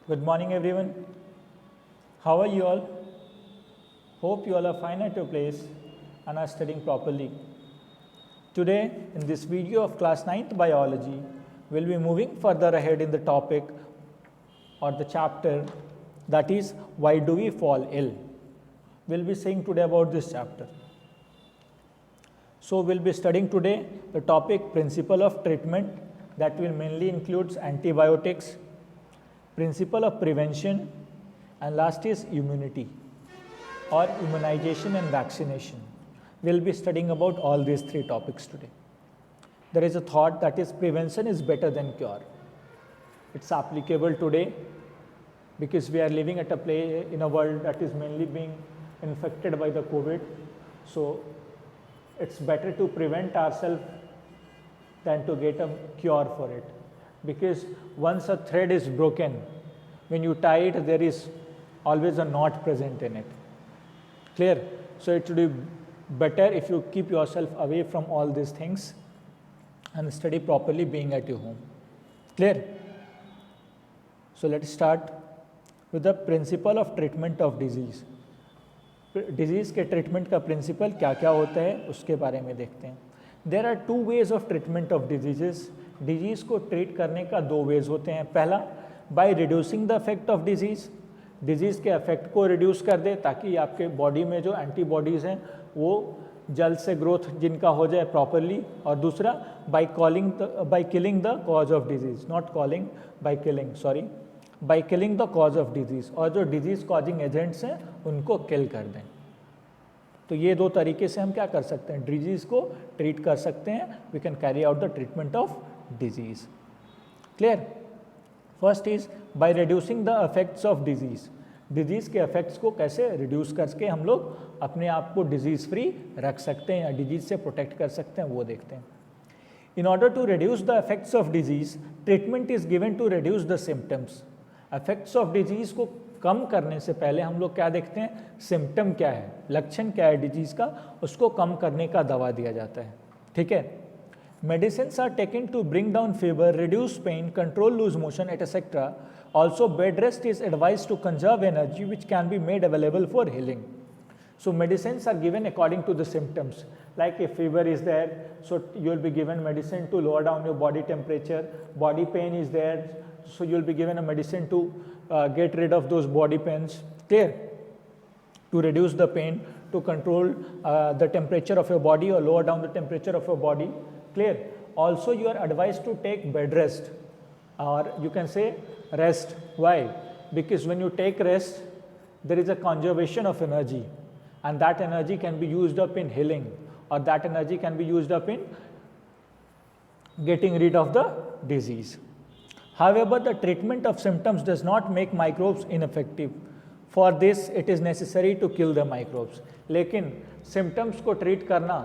Good morning, everyone. How are you all? Hope you all are fine at your place and are studying properly. Today, in this video of class 9th biology, we'll be moving further ahead in the topic or the chapter that is why do we fall ill. We'll be saying today about this chapter. So we'll be studying today the topic principle of treatment that will mainly includes antibiotics, principle of prevention, and last is immunity or immunization and vaccination. We'll be studying about all these three topics today. There is a thought that is prevention is better than cure. It's applicable today because we are living at in a world that is mainly being infected by the COVID. So it's better to prevent ourselves than to get a cure for it. Because once a thread is broken, when you tie it, there is always a knot present in it. Clear? So it would be better if you keep yourself away from all these things and study properly being at your home. Clear? So let's start with the principle of treatment of disease. Disease के treatment का principle क्या क्या होता है उसके बारे में देखते हैं. There are two ways of treatment of disease. Disease को ट्रीट करने का दो वेज होते हैं. पहला, by reducing the effect of disease. Disease के इफेक्ट को रिड्यूस कर दे ताकि आपके बॉडी में जो एंटीबॉडीज़ हैं वो जल्द से ग्रोथ जिनका हो जाए प्रॉपरली. और दूसरा, bye killing the cause of disease, not calling, bye killing the cause of disease. और जो डिजीज़ कॉजिंग एजेंट्स हैं उनको किल कर दें. तो ये दो तरीके से हम क्या कर सकते हैं, डिजीज़ को ट्रीट कर सकते हैं. We can carry out the treatment of disease. Clear? First is by reducing the effects of disease. Disease के इफेक्ट्स को कैसे रिड्यूस करके हम लोग अपने आप को डिजीज़ फ्री रख सकते हैं या डिजीज़ से प्रोटेक्ट कर सकते हैं, वो देखते हैं. In order to reduce the effects of disease, treatment is given to reduce the symptoms. Effects of disease को कम करने से पहले हम लोग क्या देखते हैं, सिम्टम क्या है, लक्षण क्या है डिजीज़ का, उसको कम करने का दवा दिया जाता है. ठीक है. Medicines are taken to bring down fever, reduce pain, control loose motion etcetera. Also bed rest is advise to conserve energy which can be made available for healing. So medicines are given according to the symptoms. Like if fever is there, so you will be given medicine to lower down your body temperature. Body pain is there, so you will be given a medicine to get rid of those body pains. Clear? To reduce the pain, to control the temperature of your body or lower down the temperature of your body. Clear? Also you are advised to take bed rest, or you can say rest. Why? Because when you take rest, there is a conservation of energy. And that energy can be used up in healing, or that energy can be used up in getting rid of the disease. However, the treatment of symptoms does not make microbes ineffective. For this, it is necessary to kill the microbes. लेकिन symptoms को treat करना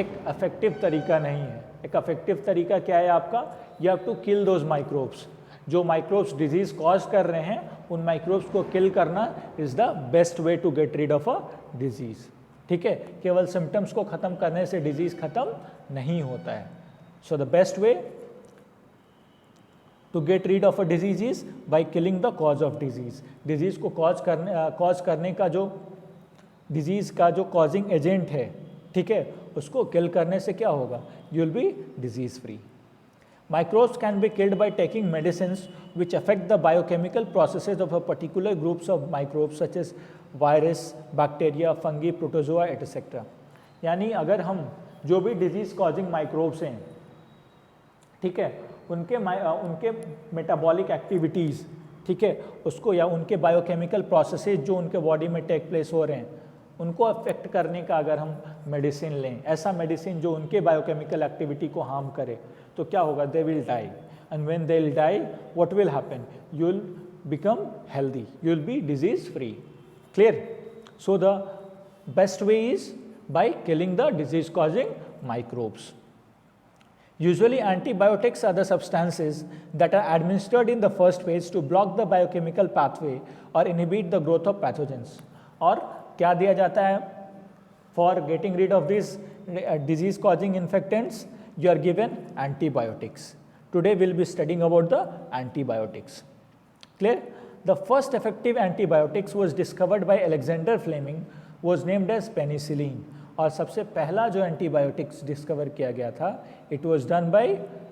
एक effective तरीका नहीं है. एक effective तरीका क्या है आपका? You have to kill those microbes. जो माइक्रोब्स डिजीज कॉज कर रहे हैं उन माइक्रोब्स को किल करना is the best way to get rid of a disease. ठीक है. केवल सिम्टम्स को खत्म करने से डिजीज खत्म नहीं होता है. So the best way to get rid of a disease is by killing the cause of disease. Disease को कॉज करने का जो डिजीज का जो कॉजिंग एजेंट है, ठीक है, उसको किल करने से क्या होगा, you will be disease free. Microbes can be killed by taking medicines which affect the biochemical processes of a particular groups of microbes such as virus, bacteria, fungi, protozoa, etc. यानी अगर हम जो भी डिजीज कॉजिंग माइक्रोब्स हैं, ठीक है, उनके metabolic activities, ठीक है, उसको या उनके बायोकेमिकल प्रोसेसेस जो उनके बॉडी में टेक प्लेस हो रहे हैं उनको अफेक्ट करने का अगर हम मेडिसिन लें, ऐसा मेडिसिन जो उनके बायोकेमिकल एक्टिविटी को हार्म करे, तो क्या होगा, they will die. And when they will die, what will happen, you will become healthy, you will be disease free. Clear? So the best way is by killing the disease causing microbes. Usually antibiotics are the substances that are administered in the first phase to block the biochemical pathway or inhibit the growth of pathogens. और क्या दिया जाता है for getting rid of these disease causing infectants? You are given antibiotics. Today we will be studying about the antibiotics. Clear? The first effective antibiotics was discovered by Alexander Fleming, was named as penicillin. और सबसे पहला जो antibiotics discover किया गया था, it was done by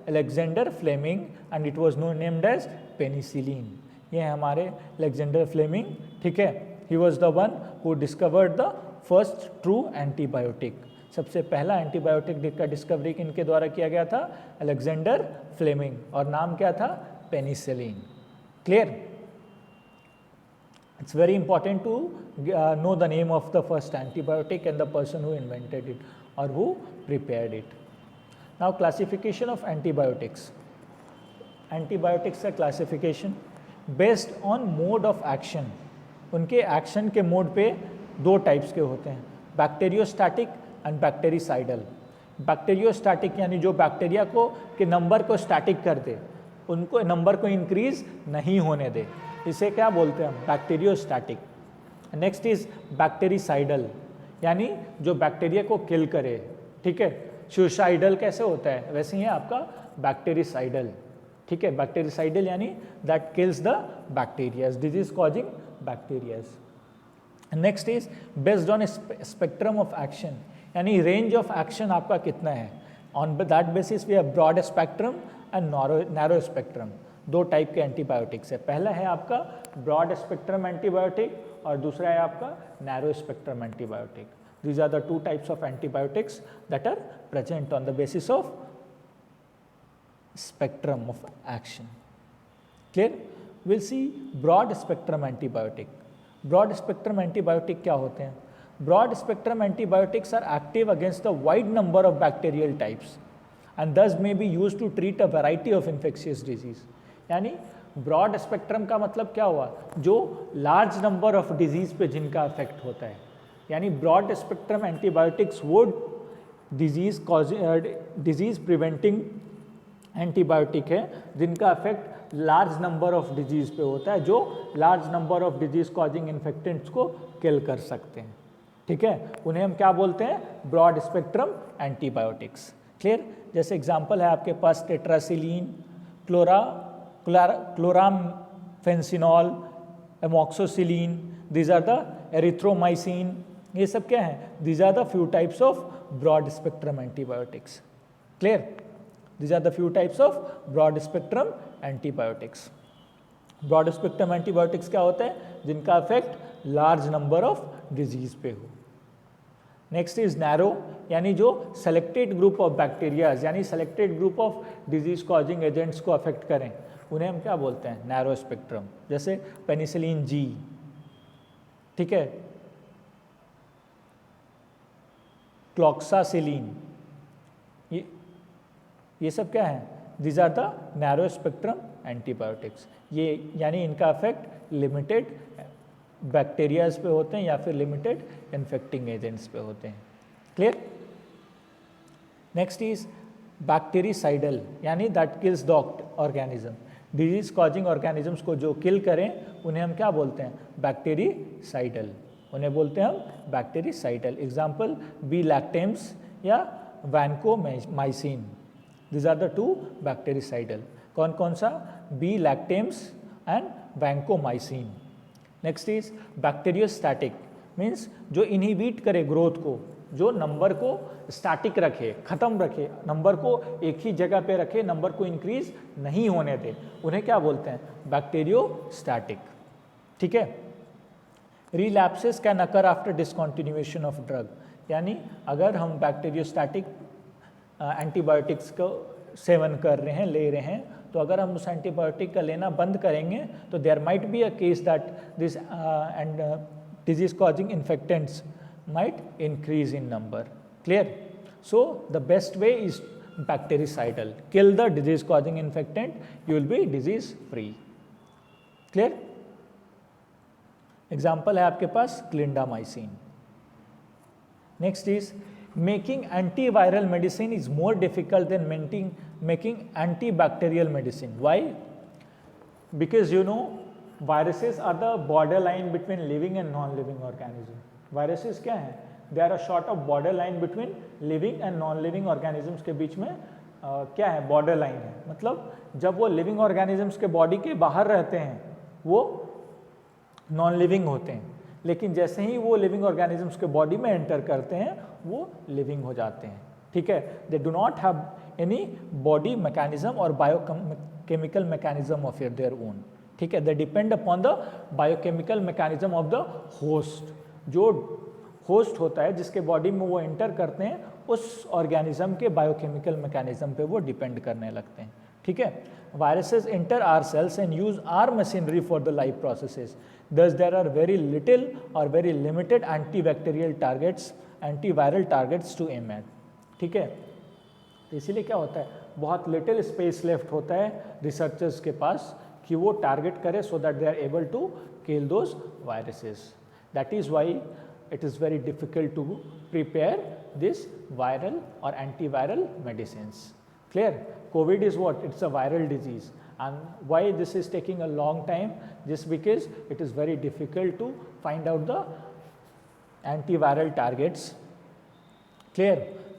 Alexander Fleming and it was named as penicillin. ये हमारे Alexander Fleming, ठीक है. He was the one who discovered the first true antibiotic. सबसे पहला एंटीबायोटिक का डिस्कवरी किनके द्वारा किया गया था? Alexander Fleming. और नाम क्या था? Penicillin. Clear? It's very important to know the name of the first antibiotic and the person who invented it or who prepared it. Now classification of antibiotics. Antibiotics का classification based on mode of action. उनके action के mode पे दो types के होते हैं, bacteriostatic and bactericidal. Bacteriostatic यानी जो बैक्टीरिया को के नंबर को स्टैटिक कर दे, उनको नंबर को इंक्रीज नहीं होने दे, इसे क्या बोलते हैं हम? बैक्टीरियोस्टैटिक. नेक्स्ट इज बैक्टीरिसाइडल, यानी जो बैक्टीरिया को किल करे. ठीक है, सुसाइडल कैसे होता है वैसे ही है आपका बैक्टीरिसाइडल. ठीक है, बैक्टीरिसाइडल यानी that kills the bacterias, disease causing bacterias. Next is based on spectrum of action, यानी रेंज ऑफ एक्शन आपका कितना है. On that basis we have broad spectrum and narrow spectrum. दो टाइप के एंटीबायोटिक्स है. पहला है आपका ब्रॉड स्पेक्ट्रम एंटीबायोटिक और दूसरा है आपका narrow spectrum antibiotic. These are the two types of antibiotics that are present on the basis of spectrum of action. Clear? Will see broad spectrum antibiotic. Broad spectrum antibiotic क्या होते हैं? Broad spectrum antibiotics are active against the wide number of bacterial types and thus may be used to treat a variety of infectious disease. यानी broad spectrum का मतलब क्या हुआ? जो large number of disease पे जिनका इफेक्ट होता है. यानी ब्रॉड स्पेक्ट्रम एंटीबायोटिक्स वो डिजीज प्रिवेंटिंग एंटीबायोटिक है जिनका effect large number of disease पे होता है, जो large number of disease causing infectants को किल कर सकते हैं. ठीक है, उन्हें हम क्या बोलते हैं? Broad spectrum antibiotics. क्लियर? जैसे एग्जांपल है आपके पास tetracycline, chloramphenicol, amoxicillin, these are the erythromycin. ये सब क्या है? These are the few types of broad spectrum antibiotics. Clear? These are the few types of broad spectrum antibiotics. Broad spectrum antibiotics क्या होता है? जिनका effect large number of disease पे हो. नेक्स्ट इज नैरो, यानी जो सेलेक्टेड ग्रुप ऑफ बैक्टीरियाज यानी selected group of disease causing agents को अफेक्ट करें, उन्हें हम क्या बोलते हैं? Narrow spectrum. जैसे पेनिसिलिन जी. ठीक है, क्लॉक्सासिलीन, ये सब क्या है? These are the narrow spectrum antibiotics. ये यानी इनका इफेक्ट लिमिटेड बैक्टीरियाज पे होते हैं या फिर लिमिटेड इन्फेक्टिंग एजेंट्स पे होते हैं. क्लियर? नेक्स्ट इज बैक्टीरिसाइडल, यानी that kills the organism. Disease causing organisms को जो किल करें उन्हें हम क्या बोलते हैं? बैक्टीरिसाइडल. उन्हें बोलते हैं हम बैक्टीरिसाइडल. एग्जाम्पल बी लैक्टेम्स या vancomycin. These are the two bactericidal. कौन कौन सा? B lactams and vancomycin. Next is bacteriostatic, means जो इनहिबिट करे ग्रोथ को, जो नंबर को स्टैटिक रखे, खत्म रखे, नंबर को एक ही जगह पे रखे, नंबर को इंक्रीज नहीं होने दे, उन्हें क्या बोलते हैं? बैक्टीरियोस्टैटिक. ठीक है. Relapses can occur after discontinuation of drug, यानी अगर हम बैक्टीरियोस्टैटिक एंटीबायोटिक्स को सेवन कर रहे हैं, ले रहे हैं, तो अगर हम उस एंटीबायोटिक का लेना बंद करेंगे तो there might be a case that this and disease causing infectants might increase in number. Clear? So the best way is bactericidal. Kill the disease causing infectant, you will be disease free. Clear? Example है आपके पास clindamycin. Next is making antiviral medicine is more difficult than making antibacterial medicine. Why? Because you know viruses are the borderline between living and non-living organism. Viruses क्या हैं? They are a sort of border line between living and non living organisms के बीच में क्या है? Border line है. मतलब जब वो लिविंग ऑर्गेनिजम्स के बॉडी के बाहर रहते हैं वो नॉन लिविंग होते हैं, लेकिन जैसे ही वो लिविंग ऑर्गेनिजम्स के बॉडी में एंटर करते हैं वो लिविंग हो जाते हैं, ठीक है। They do not have any body mechanism और biochemical mechanism of their own, ठीक है। They depend upon the biochemical mechanism of the host. जो होस्ट होता है जिसके बॉडी में वो एंटर करते हैं, उस ऑर्गेनिज्म के बायोकेमिकल मैकेनिज्म पे वो डिपेंड करने लगते हैं, ठीक है। Viruses enter our cells and use our machinery for the life processes, thus there are very little or very limited antibacterial targets, antiviral targets to aim at, ठीक है। तो इसीलिए क्या होता है, बहुत लिटिल स्पेस लेफ्ट होता है रिसर्चर्स के पास कि वो टारगेट करे so that they are able to kill those viruses. That is why it is very difficult to prepare this viral or antiviral medicines. Clear? COVID is what? It's a viral disease. And why this is taking a long time? Just because it is very difficult to find out the antiviral targets. Clear?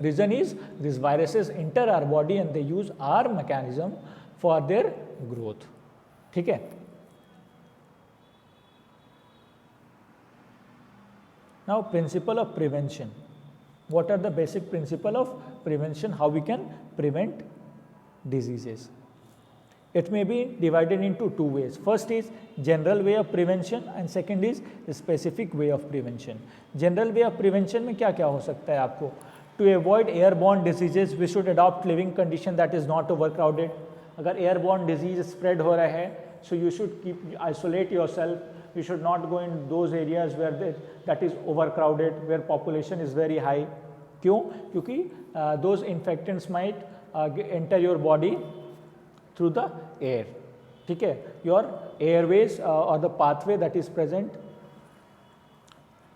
Reason is these viruses enter our body and they use our mechanism for their growth. ठीक है? Now principle of prevention. What are the basic principle of prevention? How we can prevent diseases? It may be divided into two ways. First is general way of prevention and second is specific way of prevention. General way of prevention में क्या क्या हो सकता है आपको? To avoid airborne diseases, we should adopt living condition that is not overcrowded. अगर airborne disease spread हो रहा है, so you should isolate yourself. You should not go in those areas where that is overcrowded, where population is very high. क्यों? क्योंकि those infectants might enter your body through the air, ठीक है। Your airways or the pathway that is present,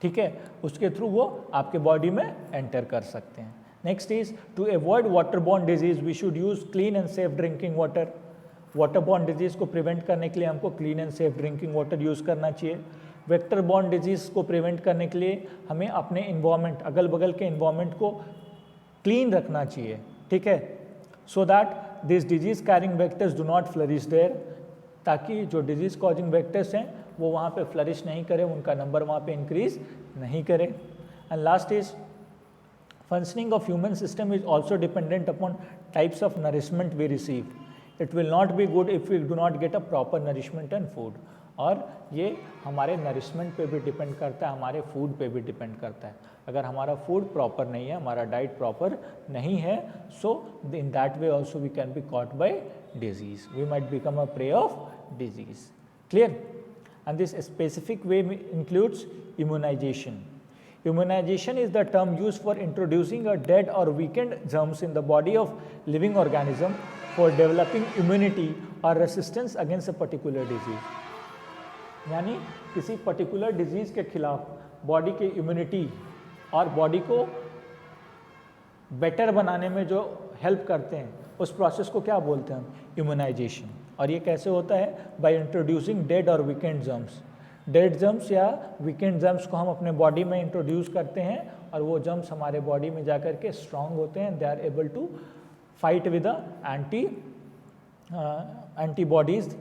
ठीक है, उसके through वो आपके body में एंटर कर सकते हैं। Next is to avoid waterborne disease we should use clean and safe drinking water. Waterborne disease को प्रिवेंट करने के लिए हमको clean and safe drinking water use करना चाहिए। वेक्टर बॉर्न डिजीज़ को प्रिवेंट करने के लिए हमें अपने इन्वायरमेंट, अगल बगल के इन्वायरमेंट को क्लीन रखना चाहिए, ठीक है, so that this disease carrying vectors do not flourish there, ताकि जो डिजीज़ कॉजिंग वेक्टर्स हैं वो वहाँ पे फ्लरिश नहीं करे, उनका नंबर वहाँ पे इंक्रीज नहीं करे। And last is functioning of human system is also dependent upon types of nourishment we receive. It will not be good if we do not get a proper nourishment and food. और ये हमारे nourishment पे भी depend करता है, हमारे food पे भी डिपेंड करता है। अगर हमारा फूड प्रॉपर नहीं है, हमारा डाइट प्रॉपर नहीं है, so in that way also we can be caught by disease, we might become a prey of disease. Clear? And this specific way includes immunization. Immunization is the term used for introducing a dead or weakened germs in the body of living organism for developing immunity or resistance against a particular disease. यानी किसी particular disease के खिलाफ body की immunity और body को better बनाने में जो हेल्प करते हैं, उस प्रोसेस को क्या बोलते हैं हम? इम्यूनाइजेशन। और ये कैसे होता है? बाय इंट्रोड्यूसिंग डेड और वीकेंड जर्म्स। डेड जर्म्स या वीकेंड जर्म्स को हम अपने बॉडी में इंट्रोड्यूस करते हैं और वो जर्म्स हमारे बॉडी में जाकर के स्ट्रांग होते हैं, they are able to fight with the antibodies,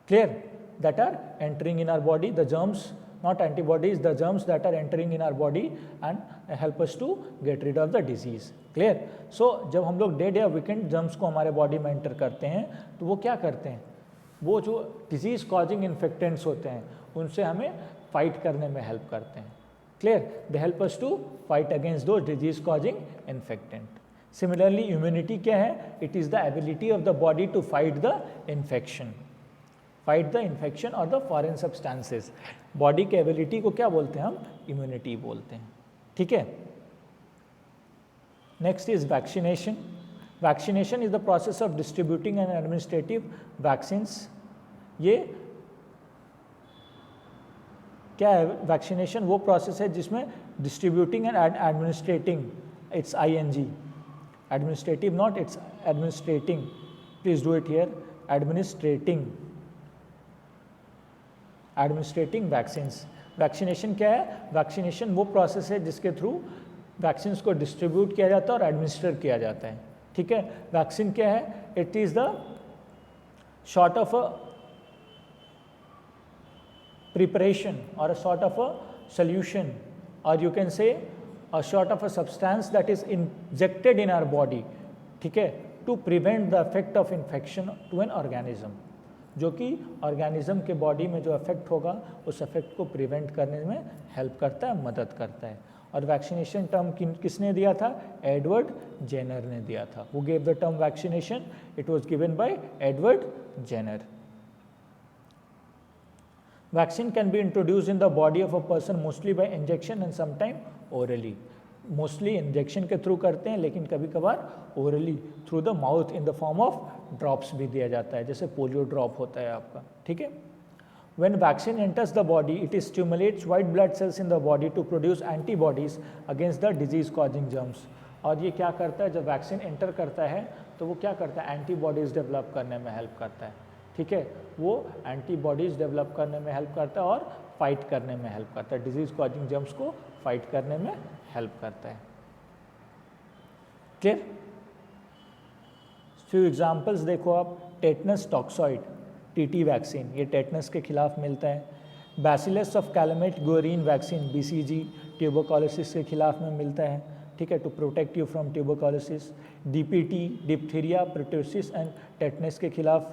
clear, that are entering in our body, the germs, not antibodies, the germs that are entering in our body and help us to get rid of the disease. Clear? So जब हम लोग dead या weekend germs को हमारे body में enter करते हैं तो वो क्या करते हैं? वो जो डिजीज़ कॉजिंग इन्फेक्टेंट्स होते हैं उनसे हमें फाइट करने में हेल्प करते हैं। Clear? They help us to fight against those disease causing infectant. Similarly immunity क्या है? It is the ability of the body to fight the infection, fight the infection और द फॉरेन सब्सटेंसेस। बॉडी के ability को क्या बोलते हैं हम? Immunity बोलते हैं, ठीक है। Next is vaccination. Vaccination is the process of distributing and administrative vaccines. ये क्या है? वैक्सीनेशन वो प्रोसेस है जिसमें distributing and administrating, it's ING, administrative not, it's administrating, please do it here, administrating vaccines. Vaccination क्या है? वैक्सीनेशन वो process है जिसके थ्रू वैक्सीन्स को डिस्ट्रीब्यूट किया जाता है और एडमिनिस्टर किया जाता है, ठीक है। वैक्सीन क्या है? It is the short of a preparation or a sort of a solution, or you can say a sort of a substance that is injected in our body, ठीक है, to prevent the effect of infection to an organism, जो कि organism के body में जो effect होगा उस effect को प्रिवेंट करने में हेल्प करता है, मदद करता है. और वैक्सीनेशन टर्म किसने दिया था? एडवर्ड जेनर ने दिया था. Who gave the term vaccination? It was given by Edward Jenner. Vaccine can be introduce in the body of a person mostly by injection and sometime orally. Mostly injection के through करते हैं, लेकिन कभी कभार orally through the mouth in the form of drops भी दिया जाता है, जैसे पोलियो ड्रॉप होता है आपका. ठीक है. When vaccine enters the body, it stimulates white blood cells in the body to produce antibodies against the disease causing germs. और ये क्या करता है, जब वैक्सीन एंटर करता है तो वो क्या करता है, एंटीबॉडीज़ डेवलप करने में हेल्प करता है. ठीक है, वो एंटीबॉडीज़ डेवलप करने में हेल्प करता है और फाइट करने में हेल्प करता है, डिजीज़ कॉजिंग जर्म्स को फाइट करने में हेल्प करता है. क्लियर? फ्यू एग्जाम्पल्स देखो आप. टेटनस टॉक्सॉइड, टीटी वैक्सीन, ये टेटनस के खिलाफ मिलता है. Bacillus of Calmette Guerin vaccine, BCG, tuberculosis के खिलाफ में मिलता है. ठीक है, to protect you from tuberculosis. DPT, diphtheria, pertussis and tetanus के खिलाफ.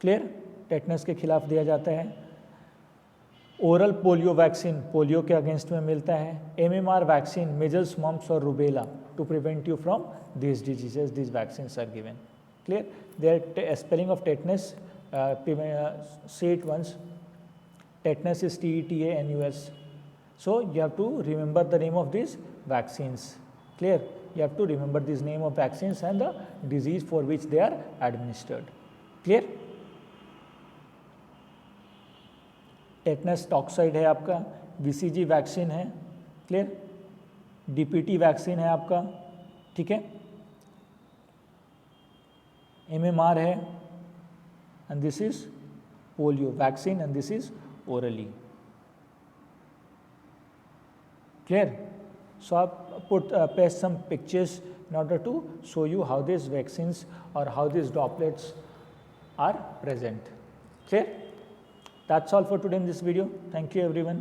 क्लियर? टेटनस के खिलाफ दिया जाता है. ओरल पोलियो वैक्सीन, पोलियो के अगेंस्ट में मिलता है. एमएमआर वैक्सीन, मिजल्स, मम्प्स और rubella, to prevent you from these diseases, these vaccines are given. Clear? Their spelling of tetanus, say it once. Tetanus is TETANUS. So you have to remember the name of these vaccines. Clear? You have to remember this name of vaccines and the disease for which they are administered. Clear? Tetanus toxoid है आपका. BCG vaccine है. Clear? DPT vaccine है आपका. ठीक है. MMR है, and this is polio vaccine, and this is orally. Clear? So आप paste some pictures in order to show you how these vaccines or how these droplets are present. Clear? That's all for today in this video. Thank you everyone.